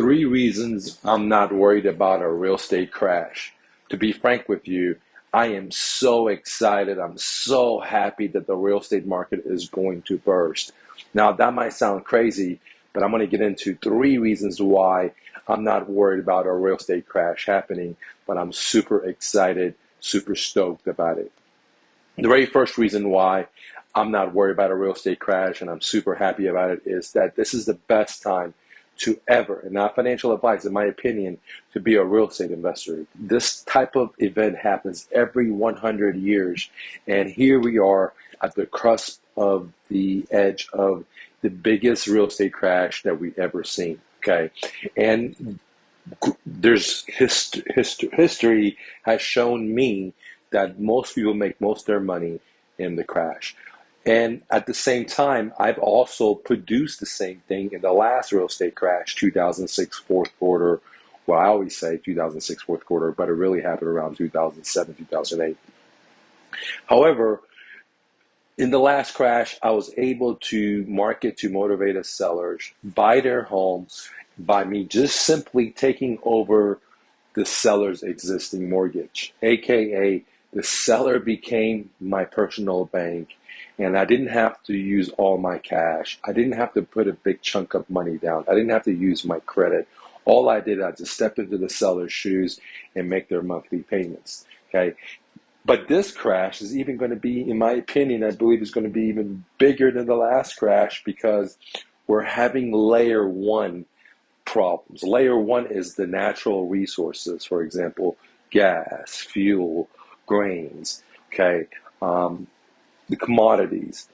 Three reasons I'm not worried about a real estate crash. To be frank with you, I am so excited. I'm so happy that the real estate market is going to burst. Now, that might sound crazy, but I'm going to get into three reasons why I'm not worried about a real estate crash happening, but I'm super excited, super stoked about it. The very first reason why I'm not worried about a real estate crash and I'm super happy about it is that this is the best time to ever, and not financial advice, in my opinion, to be a real estate investor. This type of event happens every 100 years. And here we are at the cusp of the edge of the biggest real estate crash that we've ever seen. Okay. And there's history has shown me that most people make most of their money in the crash. And at the same time, I've also produced the same thing in the last real estate crash, 2006 fourth quarter. Well, I always say 2006 fourth quarter, but it really happened around 2007, 2008. However, in the last crash, I was able to market to motivated sellers, buy their homes by me just simply taking over the seller's existing mortgage, aka the seller became my personal bank, and I didn't have to use all my cash. I didn't have to put a big chunk of money down. I didn't have to use my credit. All I did, I just stepped into the seller's shoes and make their monthly payments. Okay. But this crash is even going to be, in my opinion, I believe is going to be even bigger than the last crash because we're having layer one problems. Layer one is the natural resources, for example, gas, fuel, grains, okay, the commodities.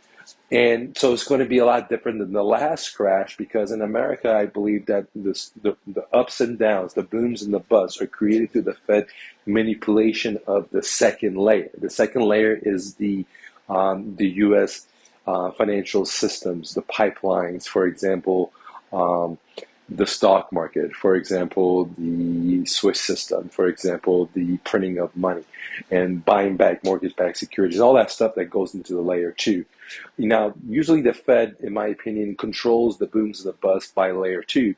And so it's going to be a lot different than the last crash because in America, I believe that the ups and downs, the booms and the busts are created through the Fed manipulation of the second layer. The second layer is the U.S. Financial systems, the pipelines, for example, the stock market, for example, the Swiss system, for example, the printing of money and buying back mortgage-backed securities, all that stuff that goes into the layer two. Now, usually the Fed, in my opinion, controls the booms and the busts by layer two.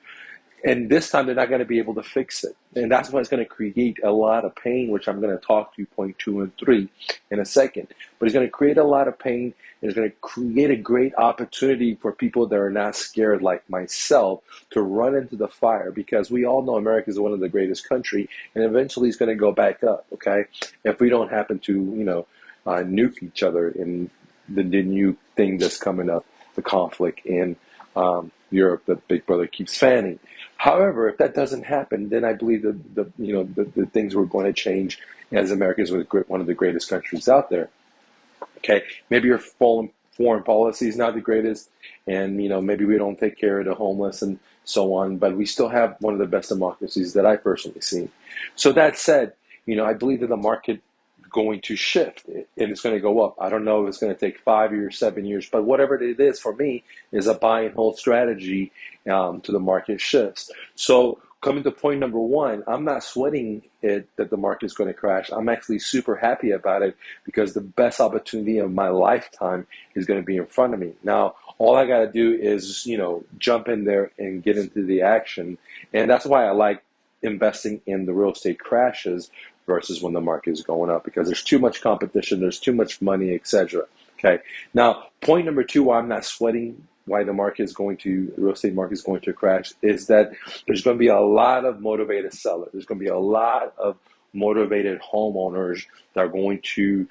And this time they're not going to be able to fix it. And that's why it's going to create a lot of pain, which I'm going to talk to point two and three in a second. But it's going to create a lot of pain. It's going to create a great opportunity for people that are not scared like myself to run into the fire because we all know America is one of the greatest country and eventually it's going to go back up, okay? If we don't happen to, nuke each other in the new thing that's coming up, the conflict in Europe that Big Brother keeps fanning. However, if that doesn't happen, then I believe that the things were going to change as America is one of the greatest countries out there. Okay, maybe your foreign policy is not the greatest, and maybe we don't take care of the homeless and so on, but we still have one of the best democracies that I've personally seen. So that said, I believe that the market going to shift and it's going to go up. I don't know if it's going to take 5 years, 7 years, but whatever it is for me is a buy and hold strategy to the market shifts. So coming to point number one, I'm not sweating it that the market is going to crash. I'm actually super happy about it because the best opportunity of my lifetime is going to be in front of me. Now, all I got to do is, jump in there and get into the action. And that's why I like investing in the real estate crashes versus when the market is going up because there's too much competition, there's too much money, etc. Okay. Now, point number two, why I'm not sweating why the real estate market is going to crash is that there's going to be a lot of motivated sellers. There's going to be a lot of motivated homeowners that are going to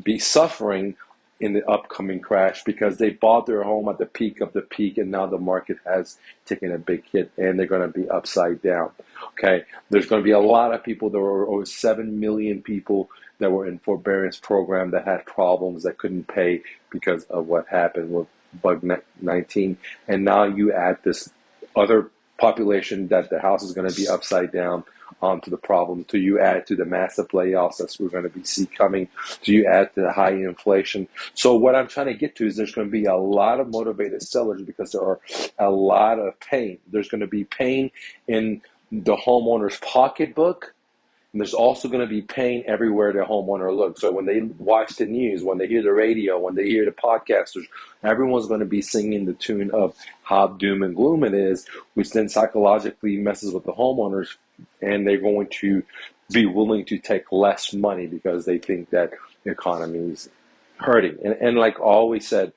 be suffering in the upcoming crash because they bought their home at the peak of the peak and now the market has taken a big hit and they're going to be upside down. Okay, there's going to be a lot of people. There were over 7 million people that were in forbearance program that had problems that couldn't pay because of what happened with bug 19. And now you add this other population that the house is going to be upside down onto the problem. So you add to the massive layoffs that we're going to be see coming. So you add to the high inflation. So what I'm trying to get to is there's going to be a lot of motivated sellers because there are a lot of pain. There's going to be pain in the homeowner's pocketbook And there's also going to be pain everywhere the homeowner looks. So when they watch the news, when they hear the radio, when they hear the podcasters, everyone's going to be singing the tune of how doom and gloom it is, which then psychologically messes with the homeowners, and they're going to be willing to take less money because they think that the economy is hurting. And like I always said,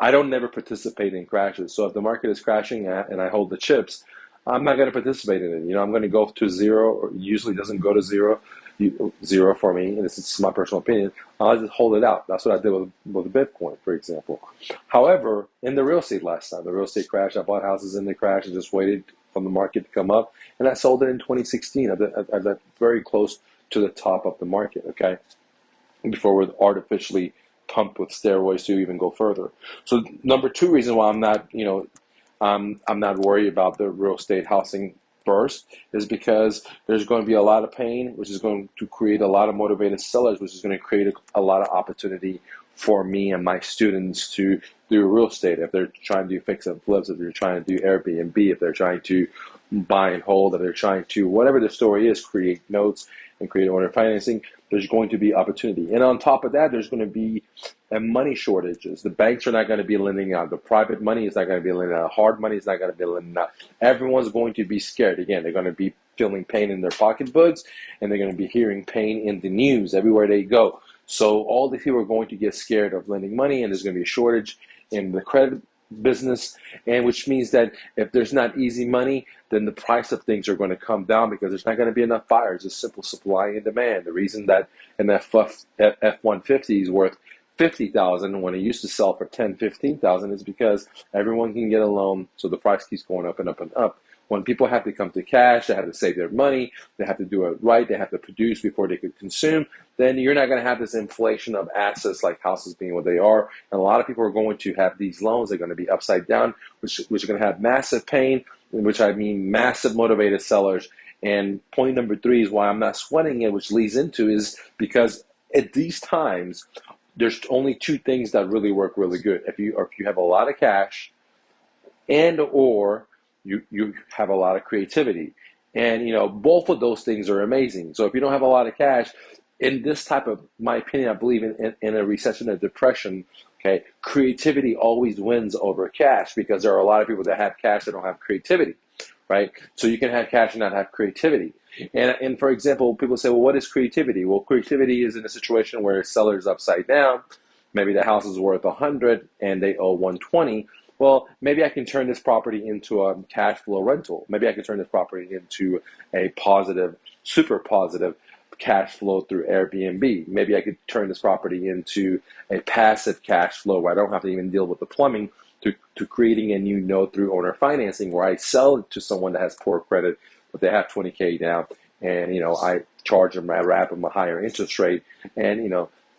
I don't never participate in crashes. So if the market is crashing and I hold the chips, I'm not going to participate in it. I'm going to go to zero, or usually doesn't go to zero for me, and this is my personal opinion. I'll just hold it out. That's what I did with Bitcoin, for example. However, in the real estate last time, the real estate crash, I bought houses in the crash and just waited for the market to come up, and I sold it in 2016 at that very close to the top of the market, okay, before we're artificially pumped with steroids to even go further. So number two reason why I'm not, I'm not worried about the real estate housing first is because there's going to be a lot of pain, which is going to create a lot of motivated sellers, which is going to create a lot of opportunity for me and my students to do real estate. If they're trying to do fix and flips, if they're trying to do Airbnb, if they're trying to buy and hold, if they're trying to, whatever the story is, create notes and create owner financing, there's going to be opportunity. And on top of that, there's going to be money shortages. The banks are not going to be lending out. The private money is not going to be lending out. Hard money is not going to be lending out. Everyone's going to be scared. Again, they're going to be feeling pain in their pocketbooks, and they're going to be hearing pain in the news everywhere they go. So all these people are going to get scared of lending money, and there's going to be a shortage in the credit business, and which means that if there's not easy money, then the price of things are going to come down because there's not going to be enough buyers. It's simple supply and demand. The reason that an F-150 is worth $50,000 when it used to sell for $10,000, $15,000 is because everyone can get a loan, so the price keeps going up and up and up. When people have to come to cash, they have to save their money, they have to do it right, they have to produce before they could consume, then you're not going to have this inflation of assets like houses being what they are. And a lot of people are going to have these loans. They're going to be upside down, which are going to have massive pain, which I mean massive motivated sellers. And point number three is why I'm not sweating it, which leads into is because at these times, there's only two things that really work really good. If you have a lot of cash and or you have a lot of creativity. And, both of those things are amazing. So if you don't have a lot of cash, in this type of, my opinion, I believe in a recession, a depression, okay, creativity always wins over cash because there are a lot of people that have cash that don't have creativity, right? So you can have cash and not have creativity. And for example, people say, well, what is creativity? Well, creativity is in a situation where a seller's upside down. Maybe the house is worth 100 and they owe 120. Well, maybe I can turn this property into a cash flow rental. Maybe I can turn this property into a positive, super positive cash flow through Airbnb. Maybe I could turn this property into a passive cash flow where I don't have to even deal with the plumbing to creating a new note through owner financing where I sell it to someone that has poor credit, but they have 20K down, and I charge them, I wrap them a higher interest rate, and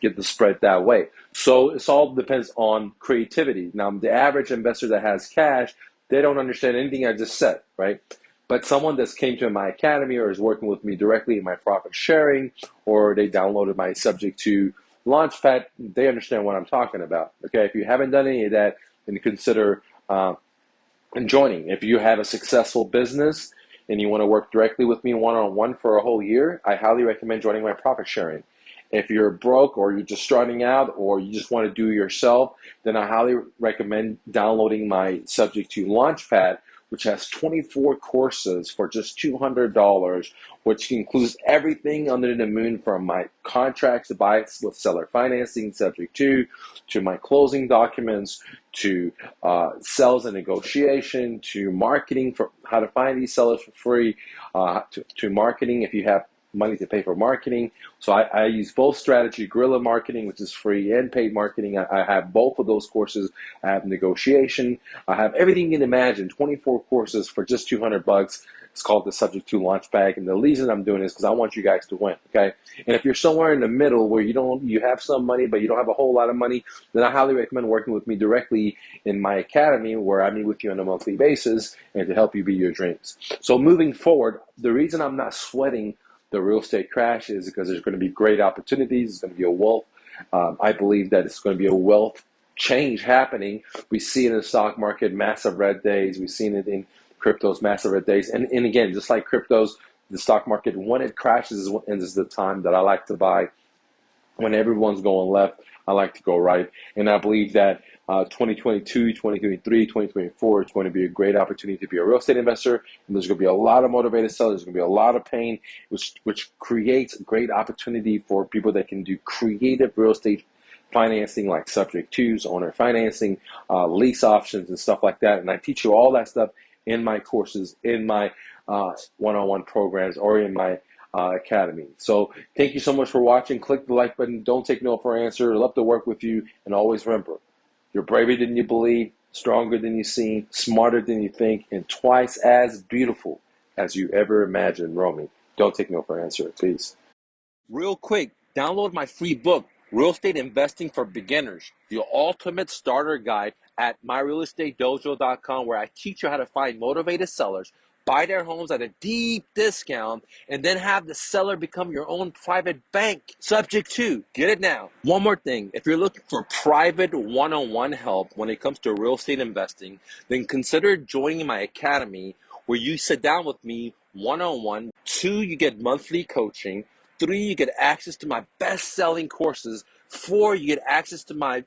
get the spread that way. So it all depends on creativity. Now, the average investor that has cash, they don't understand anything I just said, right? But someone that's came to my academy or is working with me directly in my profit sharing, or they downloaded my subject to Launchpad, they understand what I'm talking about. Okay, if you haven't done any of that, then consider joining. If you have a successful business and you want to work directly with me one-on-one for a whole year, I highly recommend joining my profit sharing. If you're broke or you're just starting out or you just want to do it yourself, then I highly recommend downloading my Subject to Launchpad, which has 24 courses for just $200, which includes everything under the moon from my contracts to buy with seller financing, subject to my closing documents, to sales and negotiation, to marketing for how to find these sellers for free, to marketing if you have money to pay for marketing. So I use both strategy, guerrilla marketing, which is free, and paid marketing. I have both of those courses. I have negotiation. I have everything you can imagine, 24 courses for just $200. It's called the Subject to Launchpad. And the reason I'm doing it is because I want you guys to win, okay? And if you're somewhere in the middle where you have some money, but you don't have a whole lot of money, then I highly recommend working with me directly in my academy where I meet with you on a monthly basis and to help you be your dreams. So moving forward, the reason I'm not sweating the real estate crash is because there's going to be great opportunities. It's going to be a wealth. I believe that it's going to be a wealth change happening. We see it in the stock market, massive red days. We've seen it in cryptos, massive red days. And again, just like cryptos, the stock market, when it crashes is the time that I like to buy. When everyone's going left, I like to go right. And I believe that 2022, 2023, 2024 is going to be a great opportunity to be a real estate investor. And there's going to be a lot of motivated sellers. There's going to be a lot of pain, which creates great opportunity for people that can do creative real estate financing, like subject twos, owner financing, lease options, and stuff like that. And I teach you all that stuff in my courses, in my one-on-one programs, or in my academy. So thank you so much for watching. Click the like button. Don't take no for an answer. Love to work with you. And always remember, you're braver than you believe, stronger than you seem, smarter than you think, and twice as beautiful as you ever imagined. Romy, don't take no for an answer. Peace. Real quick, download my free book, Real Estate Investing for Beginners, the ultimate starter guide at myrealestatedojo.com, where I teach you how to find motivated sellers, buy their homes at a deep discount, and then have the seller become your own private bank. Subject to, get it now. One more thing, if you're looking for private one-on-one help when it comes to real estate investing, then consider joining my academy, where you sit down with me one-on-one. 2, you get monthly coaching. 3, you get access to my best-selling courses. 4, you get access to my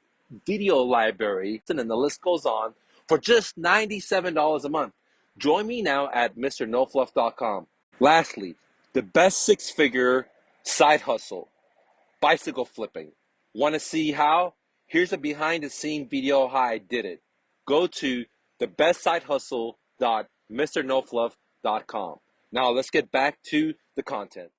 video library, and then the list goes on, for just $97 a month. Join me now at mrnofluff.com. Lastly, the best six-figure side hustle, bicycle flipping. Want to see how? Here's a behind-the-scene video how I did it. Go to thebestsidehustle.mrnofluff.com. Now let's get back to the content.